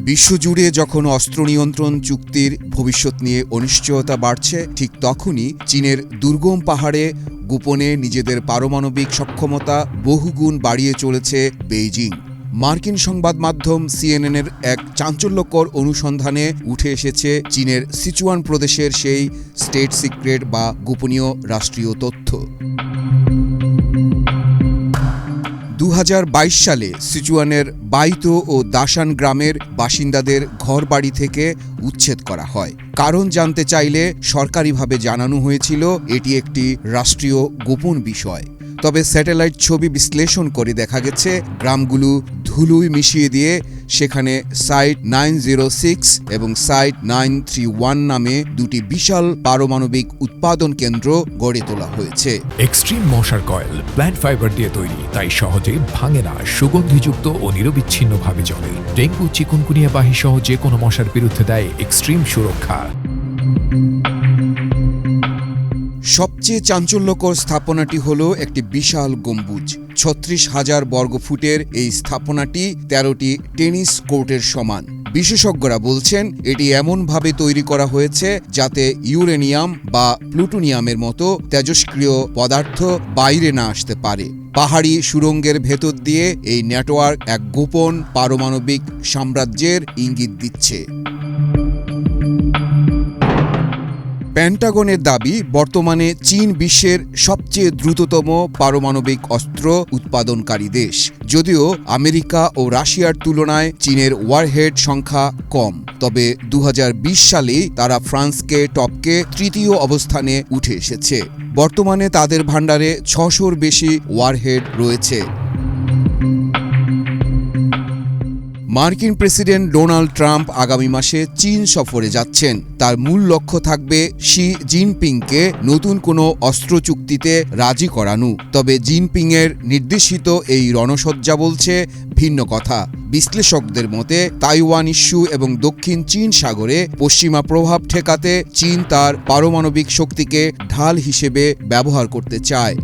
বিশ্বজুড়ে যখন অস্ত্র নিয়ন্ত্রণ চুক্তির ভবিষ্যৎ নিয়ে অনিশ্চয়তা বাড়ছে, ঠিক তখনই চীনের দুর্গম পাহাড়ে গোপনে নিজেদের পারমাণবিক সক্ষমতা বহুগুণ বাড়িয়ে চলেছে বেইজিং। মার্কিন সংবাদ মাধ্যম সিএনএনের এক চাঞ্চল্যকর অনুসন্ধানে উঠে এসেছে চীনের সিচুয়ান প্রদেশের সেই স্টেট সিক্রেট বা গোপনীয় রাষ্ট্রীয় তথ্য। 2022 সালে সিচুয়ানের বাইতো ও দাশান গ্রামের বাসিন্দাদের ঘরবাড়ি থেকে উচ্ছেদ করা হয়। কারণ জানতে চাইলে সরকারিভাবে জানানো হয়েছিল এটি একটি রাষ্ট্রীয় গোপন বিষয়। তবে স্যাটেলাইট ছবি বিশ্লেষণ করে দেখা গেছে গ্রামগুলো ধুলোয় মিশিয়ে দিয়ে সেখানে সাইট 906 এবং সাইট 931 নামে দুটি বিশাল পারমাণবিক উৎপাদন কেন্দ্র গড়ে তোলা হয়েছে। এক্সট্রিম মশার কয়েল প্ল্যান্ট ফাইবার দিয়ে তৈরি, তাই সহজে ভাঙে না, সুগন্ধিযুক্ত ও নিরবিচ্ছিন্নভাবে জ্বলে। ডেঙ্গু, চিকুনগুনিয়া বাহি সহ যে কোনো মশার বিরুদ্ধে দেয় এক্সট্রিম সুরক্ষা। সবচেয়ে চাঞ্চল্যকর স্থাপনাটি হল একটি বিশাল গম্বুজ। 36,000 বর্গফুটের এই স্থাপনাটি 13টি টেনিস কোর্টের সমান। বিশেষজ্ঞরা বলছেন এটি এমনভাবে তৈরি করা হয়েছে যাতে ইউরেনিয়াম বা প্লুটোনিয়ামের মতো তেজস্ক্রিয় পদার্থ বাইরে না আসতে পারে। পাহাড়ি সুড়ঙ্গের ভেতর দিয়ে এই নেটওয়ার্ক এক গোপন পারমাণবিক সাম্রাজ্যের ইঙ্গিত দিচ্ছে। পেন্টাগনের দাবি, বর্তমানে চীন বিশ্বের সবচেয়ে দ্রুততম পারমাণবিক অস্ত্র উৎপাদনকারী দেশ। যদিও আমেরিকা ও রাশিয়ার তুলনায় চীনের ওয়ারহেড সংখ্যা কম, তবে 2020 সালেই তারা ফ্রান্সকে টপকে তৃতীয় অবস্থানে উঠে এসেছে। বর্তমানে তাদের ভাণ্ডারে 600-র বেশি ওয়ারহেড রয়েছে। মার্কিন প্রেসিডেন্ট ডোনাল্ড ট্রাম্প আগামী মাসে চীন সফরে যাচ্ছেন। তার মূল লক্ষ্য থাকবে শি জিনপিংকে নতুন কোনো অস্ত্র চুক্তিতে রাজি করানো। তবে জিনপিংয়ের নির্দেশিত এই রণসজ্জা বলছে ভিন্ন কথা। বিশ্লেষকদের মতে তাইওয়ান ইস্যু এবং দক্ষিণ চীন সাগরে পশ্চিমা প্রভাব ঠেকাতে চীন তার পারমাণবিক শক্তিকে ঢাল হিসেবে ব্যবহার করতে চায়।